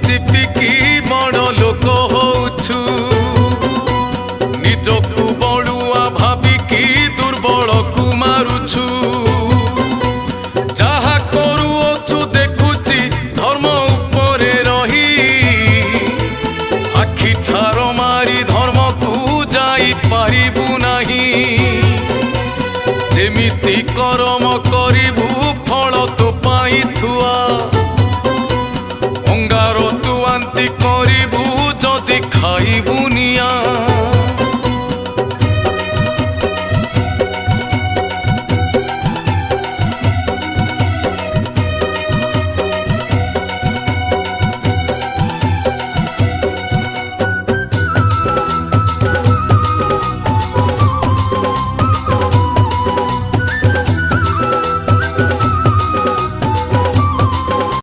चिपिकी बड़ लोक होछु निजकु बड़ुआ भाविकी दुर्बल को मारुछु जहा करुअछु देखुची धर्म उपरे रही आखि ठार मारी धर्म को जाई पारिबु नाही जेमिति करम करिबु फल तो पाई थुआ अंगार तु आंती करिबु जदि खाइबु